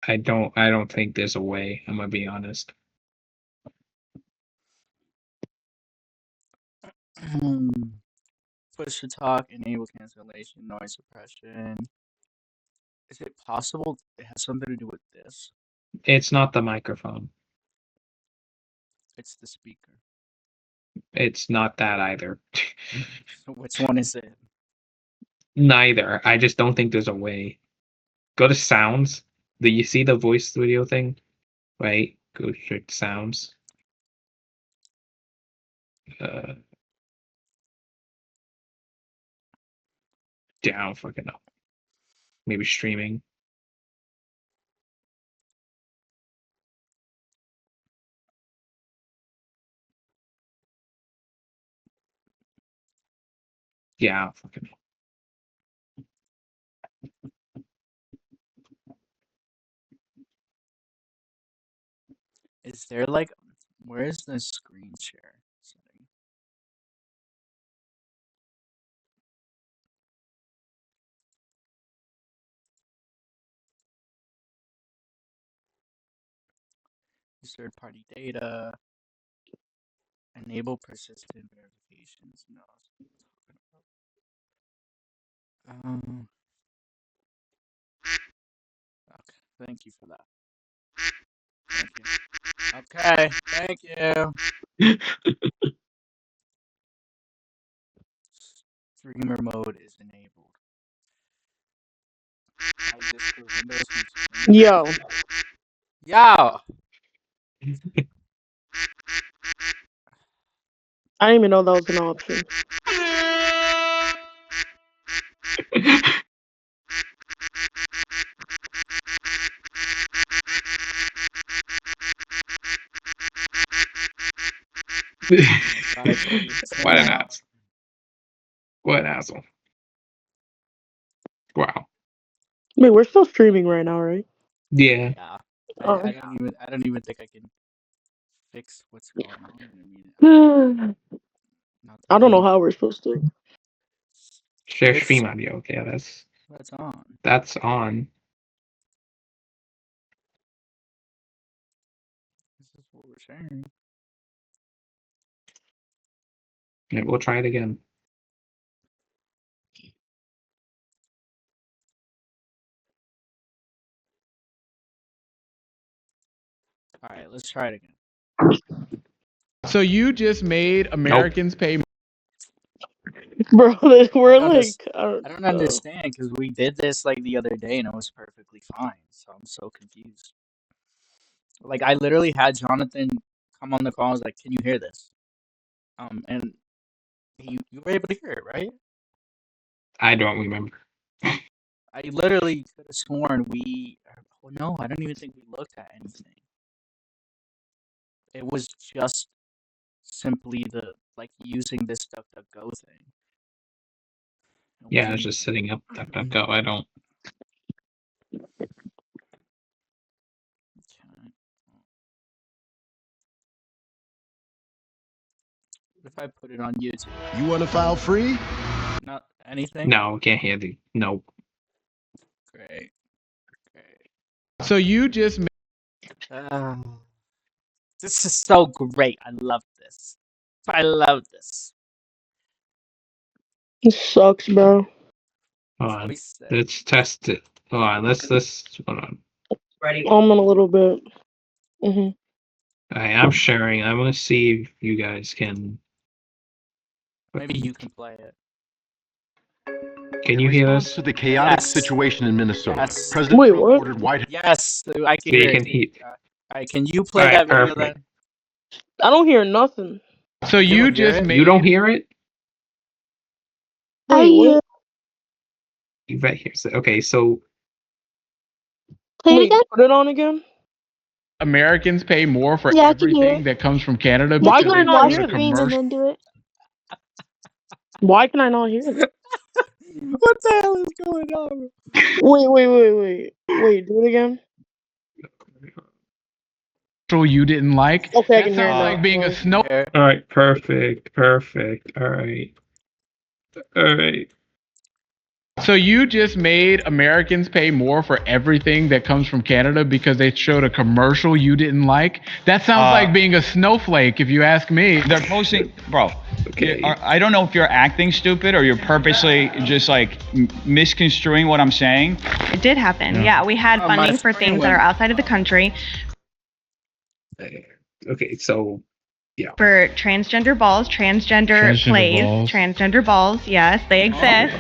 I don't think there's a way. I'm gonna be honest. Push to talk, enable cancellation, noise suppression. Is it possible it has something to do with this? It's not the microphone. It's the speaker. It's not that either. So which one is it? Neither. I just don't think there's a way. Go to sounds. Do you see the voice studio thing? Right? Go to sounds. Yeah, I don't fucking know. Maybe streaming. Yeah, I don't fucking know. Is there like, where is the screen share setting? Use third-party data. Enable persistent verifications. No. Okay. Thank you for that. Thank you. Okay. Thank you. Streamer mode is enabled. Yo. Yo. I didn't even know that was an option. What an ass. What an asshole. Wow. Wait, we're still streaming right now, right? Yeah. Yeah. Oh. I don't even think I can fix what's going on. I don't know how we're supposed to. Share It's- stream audio. Okay, That's on. that's on. This is what we're sharing. Yeah, we'll try it again. All right, let's try it again. So you just made Americans pay. Bro, we're No, like, I don't understand because we did this like the other day and it was perfectly fine. So I'm so confused. Like I literally had Jonathan come on the call. I was like, "Can you hear this?" And you were able to hear it, right? I don't remember. I literally could have sworn we. Oh no, I don't even think we looked at anything. It was just simply the like using this DuckDuckGo thing. It Yeah, I wasn't was just even- setting up DuckDuckGo. I don't. Okay. What if I put it on YouTube? You want to file free? Not anything? No, we can't hear the. Nope. Great. So you just made. This is so great. I love this. I love this. it sucks, bro. Hold on. Voice set. Let's test it. Hold on. Let's hold on. Ready? I'm in a little bit. Alright, I'm sharing. I want to see if you guys can. Maybe you can play it. Can you hear us? To the chaotic Yes. situation in Minnesota, Yes. President Wait, Trump what? ordered White Yes, I can Yeah, hear you it. can hear. Alright, can you play Alright, that video perfect. then? I don't hear nothing. So you hear just it? made. You don't hear it? Wait, what? You bet here. Okay, so Wait, put it on again? Americans pay more for Yeah, I can hear everything it. that comes from Canada Why because can I they not showed hear a it? Screen and commercial. then do it. Why can I not hear it? What the hell is going on? Wait, do it again? You didn't like. Okay, I That can hear it sounds now. like being a snow. alright, perfect. Alright. So you just made Americans pay more for everything that comes from Canada because they showed a commercial you didn't like. That sounds like being a snowflake, if you ask me. They're posting, bro. Okay. I don't know if you're acting stupid or you're purposely just like misconstruing what I'm saying. It did happen. Yeah, we had Oh, my funding for screen things that went- are outside of the country Okay, so for transgender balls, transgender Transgender plays, balls. transgender balls. Yes, they exist.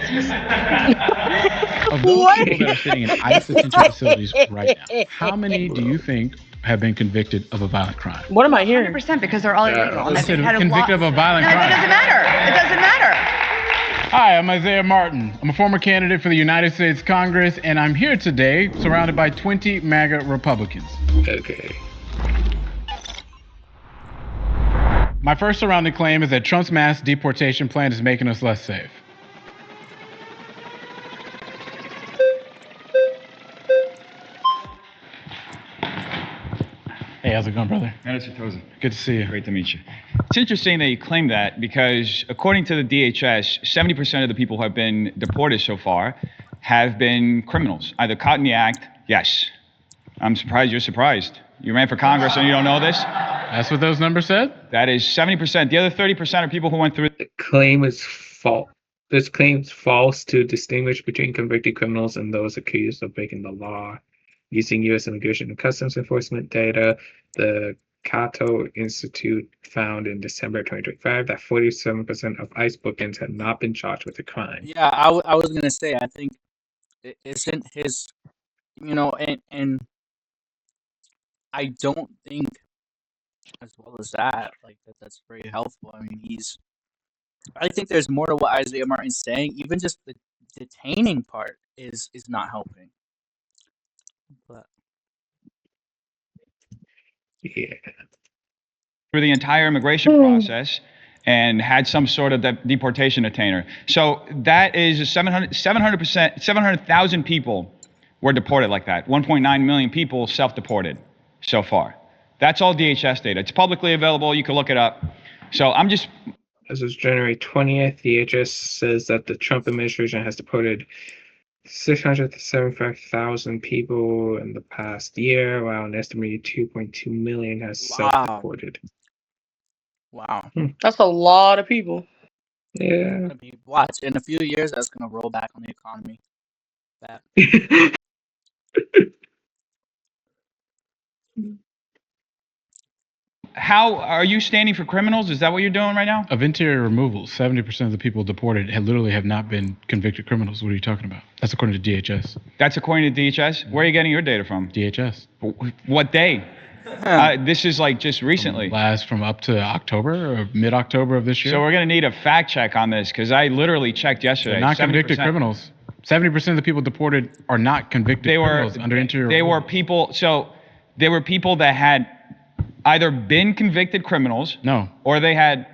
Of those people that are sitting in ICE detention facilities right now, how many do you think have been convicted of a violent crime? What am I hearing? 100% because they're all illegal. And I they've said had a convicted of a violent No, crime. it doesn't matter. It doesn't matter. Hi, I'm Isaiah Martin. I'm a former candidate for the United States Congress, and I'm here today surrounded by 20 MAGA Republicans. okay. My first surrounding claim is that Trump's mass deportation plan is making us less safe. Hey, how's it going, brother? Mr. Tozen. Good to see you. Great to meet you. It's interesting that you claim that because according to the DHS, 70% of the people who have been deported so far have been criminals, either caught in the act. Yes. I'm surprised you're surprised. You ran for Congress and you don't know this? That's what those numbers said? That is 70%. The other 30% are people who went through. The claim is false. This claim is false to distinguish between convicted criminals and those accused of breaking the law. Using U.S. Immigration and Customs Enforcement data, the Cato Institute found in December 2025 that 47% of ICE bookings had not been charged with a crime. Yeah, I was gonna say, I think it isn't his, and I don't think, as well as that, like that's very helpful. I mean, I think there's more to what Isaiah Martin's saying. Even just the detaining part is not helping. But Yeah. through the entire immigration process and had some sort of deportation detainer. So that is 700,000 people were deported like that. 1.9 million people self-deported so far. That's all DHS data. It's publicly available. You can look it up. So I'm just... As of January 20th, DHS says that the Trump administration has deported 675,000 people in the past year, while an estimated 2.2 million has self-deported. Wow. That's a lot of people. Yeah. Watch, in a few years, that's gonna roll back on the economy. How are you standing for criminals? Is that what you're doing right now? Of interior removals, 70% of the people deported literally have not been convicted criminals. What are you talking about? That's according to DHS. That's according to DHS? Where are you getting your data from? DHS. What day? This is like just recently. From up to October or mid-October of this year. So we're going to need a fact check on this because I literally checked yesterday. They're not convicted criminals. 70% of the people deported are not convicted criminals under interior. They were people. So they were people that had either been convicted criminals. No. Or they had.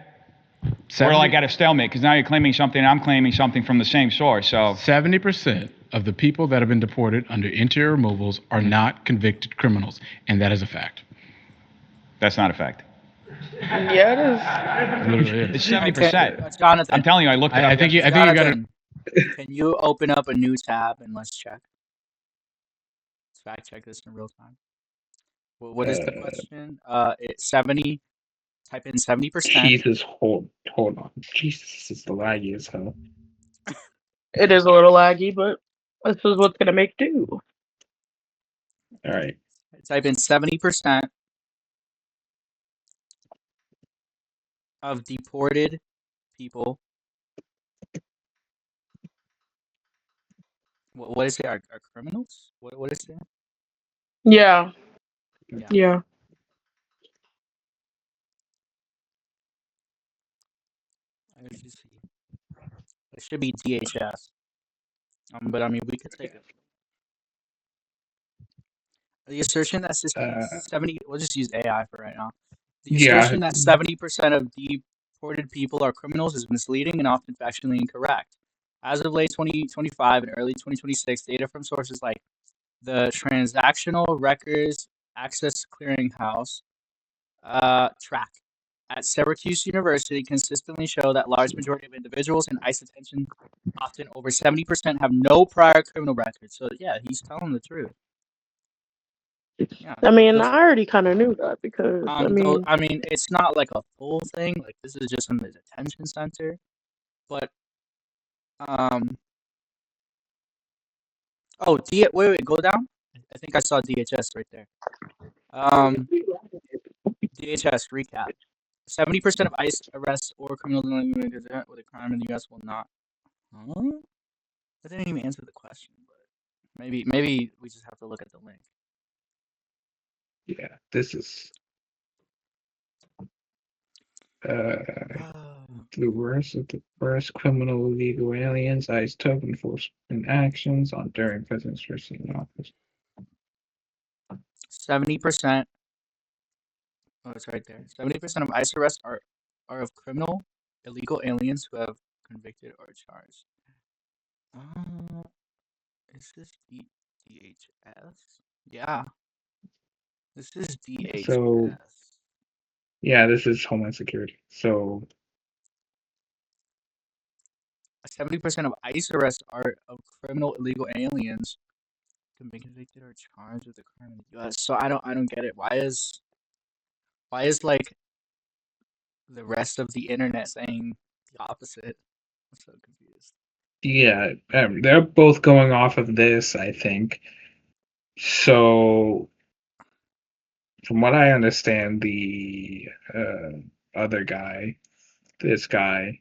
We're like at a stalemate because now you're claiming something and I'm claiming something from the same source. So 70% of the people that have been deported under interior removals are not convicted criminals, and that is a fact. That's not a fact. Yeah, it is. It's 70%. Jonathan, I'm telling you, I looked it up. I think you got to. Can you open up a new tab and let's check? Let's fact check this in real time. What is the question? It's 70. Type in 70%. Jesus, hold on. Jesus, this is the laggy as hell. it is a little laggy, but this is what's gonna make do. All right. Type in 70% of deported people. What is it? Are criminals? What is it? Yeah. It should be DHS. But I mean, we could take it. The assertion that 70. We'll just use AI for right now. The assertion that 70% of deported people are criminals is misleading and often factually incorrect. As of late 2025 and early 2026, data from sources like the Transactional Records Access Clearinghouse track at Syracuse University consistently show that large majority of individuals in ICE detention, often over 70%, have no prior criminal records. So yeah, he's telling the truth. Yeah, I mean, I already kind of knew that because I mean, it's not like a full thing. Like this is just in the detention center, but oh, wait, go down. I think I saw DHS right there. DHS recap: 70% of ICE arrests or criminals with a crime in the U.S. will not. Huh? That didn't even answer the question, but maybe we just have to look at the link. Yeah, this is the worst of the worst criminal illegal aliens. ICE took enforcement actions on during President's first year in office. 70%. Oh, it's right there. 70% of ICE arrests are of criminal illegal aliens who have convicted or charged. Is this DHS? Yeah. This is DHS. So, yeah, this is Homeland Security. So, 70% of ICE arrests are of criminal illegal aliens Can be convicted or charged with a crime in the U.S. So I don't get it. Why is like the rest of the internet saying the opposite? I'm so confused. Yeah, they're both going off of this, I think. So, from what I understand, the other guy, this guy,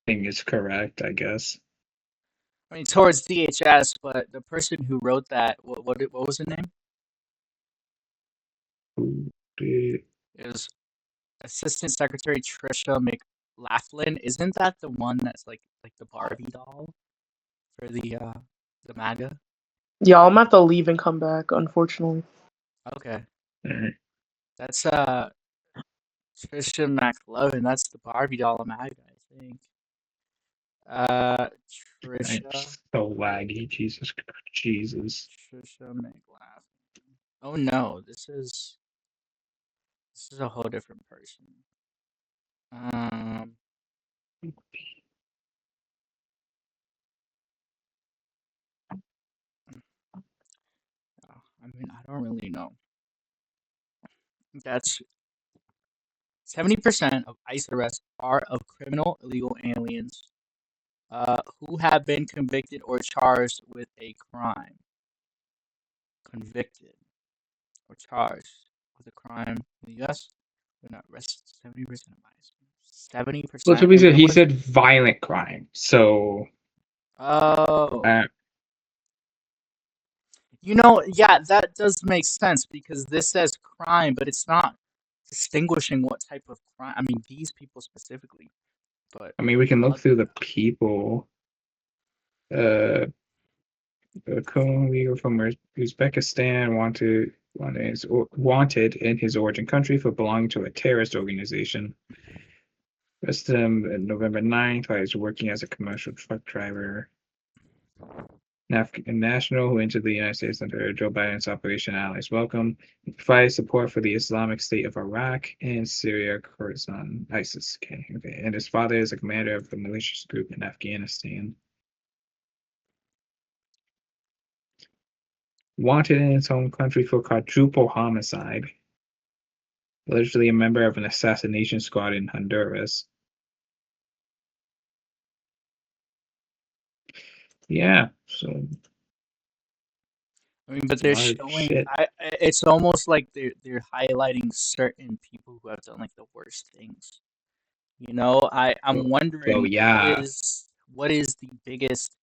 thing is correct, I guess. I mean, towards DHS, but the person who wrote that, what was the name? Who did- It was Assistant Secretary Trisha McLaughlin. Isn't that the one that's like the Barbie doll for the MAGA? Yeah, I'm gonna have to leave and come back, unfortunately. Okay, Alright. that's Trisha McLovin. That's the Barbie doll of MAGA, I think. I'm Trisha so laggy, Jesus. Trisha McLaughlin. Oh no, this is a whole different person. I mean, I don't really know. That's 70% of ICE arrests are of criminal illegal aliens who have been convicted or charged with a crime. Convicted or charged with a crime in the U.S. They're not arrested. 70% of ICE. 70%. Well, to be said, he said violent crime. So, Oh. You know, yeah, that does make sense because this says crime, but it's not distinguishing what type of crime. I mean, these people specifically. But I mean, we can look through the people. Legal from Uzbekistan wanted in his origin country for belonging to a terrorist organization. Arrested him on November 9th while he was working as a commercial truck driver. An African national who entered the United States under Joe Biden's Operation Allies Welcome. He provided support for the Islamic State of Iraq and Syria, Khorasan, ISIS. Okay. And his father is a commander of the malicious group in Afghanistan. Wanted in his home country for quadruple homicide. Allegedly a member of an assassination squad in Honduras. Yeah, so I mean, but they're showing. It's almost like they're highlighting certain people who have done like the worst things. You know, I'm wondering. yeah. What is the biggest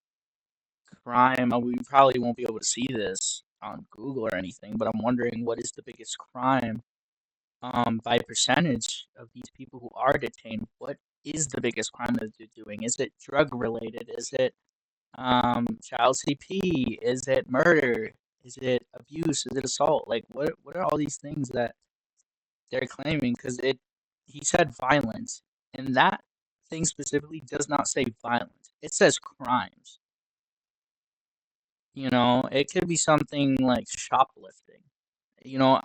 crime? We probably won't be able to see this on Google or anything, but I'm wondering what is the biggest crime, by percentage of these people who are detained. What is the biggest crime that they're doing? Is it drug related? Is it child CP? Is it murder? Is it abuse? Is it assault? Like, what are all these things that they're claiming? Because he said violence, and that thing specifically does not say violence. It says crimes. You know, it could be something like shoplifting. You know,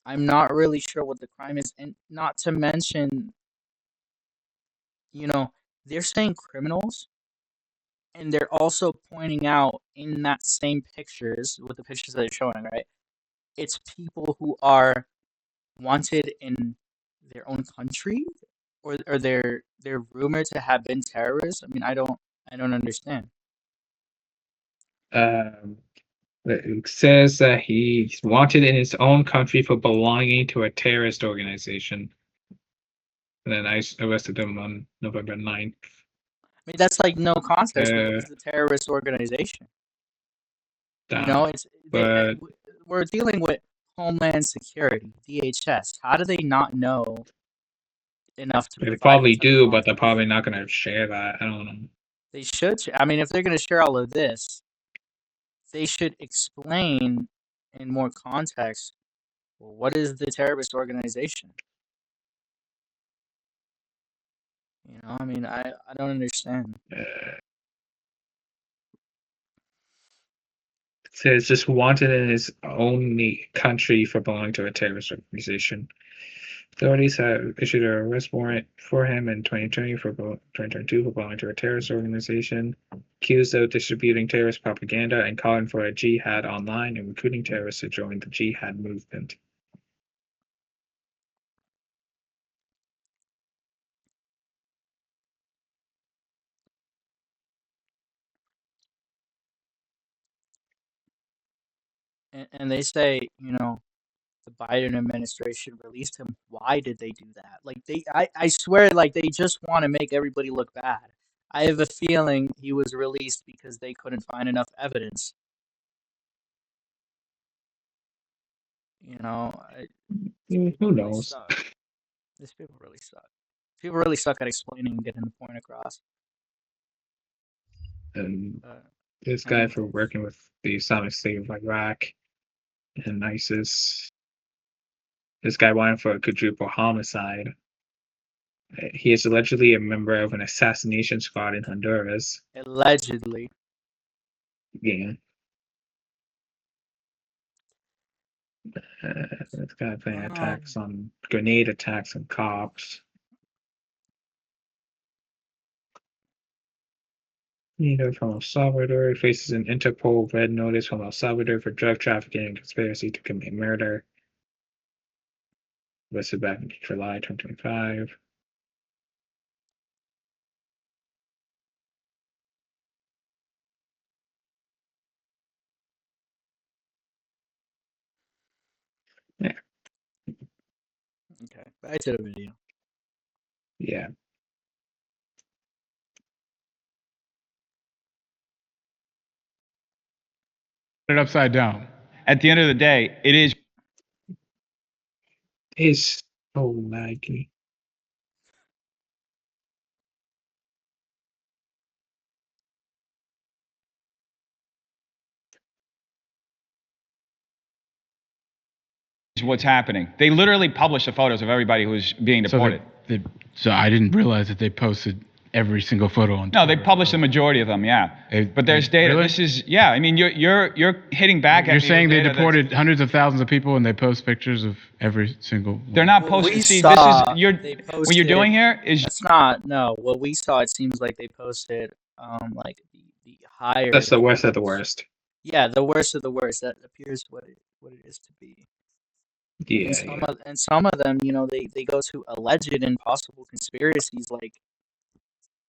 I'm not really sure what the crime is, and not to mention, you know, they're saying criminals. And they're also pointing out in that same pictures, with the pictures that they're showing, right? It's people who are wanted in their own country, or they're rumored to have been terrorists. I mean, I don't understand. It says that he's wanted in his own country for belonging to a terrorist organization. And then I arrested him on November 9th. I mean, that's like no context. It's a terrorist organization. You know, we're dealing with Homeland Security, DHS. How do they not know enough to? They probably do, but they're probably not going to share that. I don't know. They should. I mean, if they're going to share all of this, they should explain in more context. Well, what is the terrorist organization? You know, I mean, I don't understand. It says just wanted in his own country for belonging to a terrorist organization. Authorities have issued an arrest warrant for him in 2022 for belonging to a terrorist organization. accused of distributing terrorist propaganda and calling for a jihad online and recruiting terrorists to join the jihad movement. And they say, the Biden administration released him. Why did they do that? Like I swear, like they just want to make everybody look bad. I have a feeling he was released because they couldn't find enough evidence. Who really knows? suck. These people really suck. People really suck at explaining and getting the point across. And this guy for working with the Islamic State of Iraq and ISIS. This guy wanted for a quadruple homicide. He is allegedly a member of an assassination squad in Honduras. Allegedly. Yeah. This guy planning grenade attacks on cops. Leader from El Salvador faces an Interpol red notice from El Salvador for drug trafficking and conspiracy to commit murder. Arrested back in July 2025. Yeah. Okay, back to the video. Yeah. Put it upside down. At the end of the day, it is It's so laggy. what's happening. They literally published the photos of everybody who was being deported. So I didn't realize that they posted every single photo on No, Twitter. they published the majority of them, yeah. But there's data. Really? This is, yeah. I mean, you're hitting back at You're me saying with they data deported hundreds of thousands of people and they post pictures of every single one. They're not What posting. we See, saw, this is they what you're doing here is That's not no. What we saw, it seems like they posted like the higher. That's the worst of the worst. Yeah, the worst of the worst. That appears what it is to be. Yeah. And some of them, they go to alleged and possible conspiracies. Like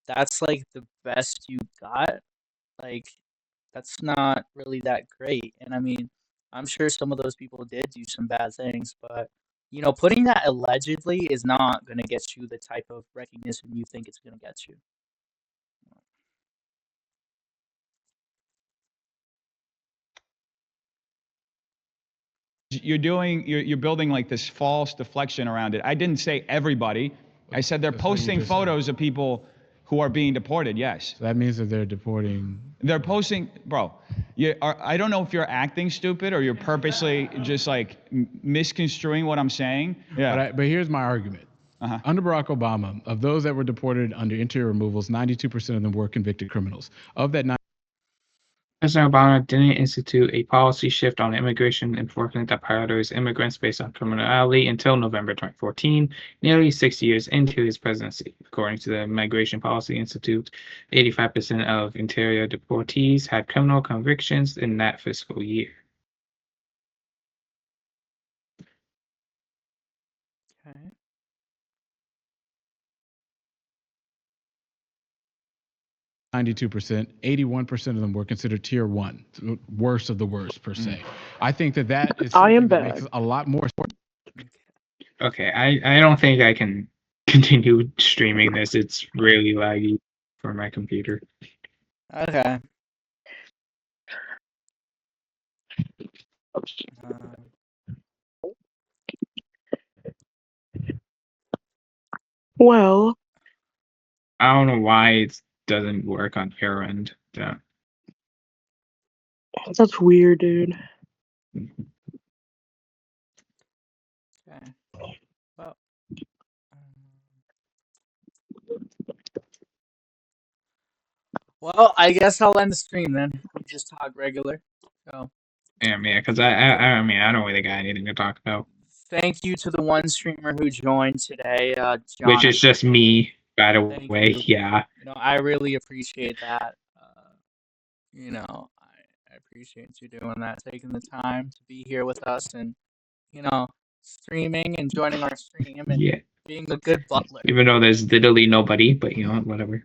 that's like the best you got. Like that's not really that great. And I mean, I'm sure some of those people did do some bad things, but putting that allegedly is not going to get you the type of recognition you think it's going to get you. you're building like this false deflection around it. I didn't say everybody. I said they're posting photos of people who are being deported. Yes. So that means that they're deporting. They're posting, bro. I don't know if you're acting stupid or you're purposely just like misconstruing what I'm saying. Yeah. But here's my argument. Under Barack Obama, of those that were deported under interior removals, 92% of them were convicted criminals. Of that, President Obama didn't institute a policy shift on immigration enforcement that prioritizes immigrants based on criminality until November 2014, nearly 6 years into his presidency. According to the Migration Policy Institute, 85% of interior deportees had criminal convictions in that fiscal year. Okay. %, 81% of them were considered tier 1, worst of the worst per se. I think that is something that makes it a lot more. Okay, I don't think I can continue streaming this. It's really laggy for my computer. Okay. Well, I don't know why it doesn't work on your end. Yeah. That's weird, dude. Okay. Well, I guess I'll end the stream then. We just talk regular. So. Yeah, because I mean, I don't really got anything to talk about. Thank you to the one streamer who joined today, John. Which is just me, by the way. You. Yeah. I really appreciate that. you know, I appreciate you doing that, taking the time to be here with us and, you know, streaming and joining our stream and Yeah. being a good butler. Even though there's literally nobody, but you know, whatever.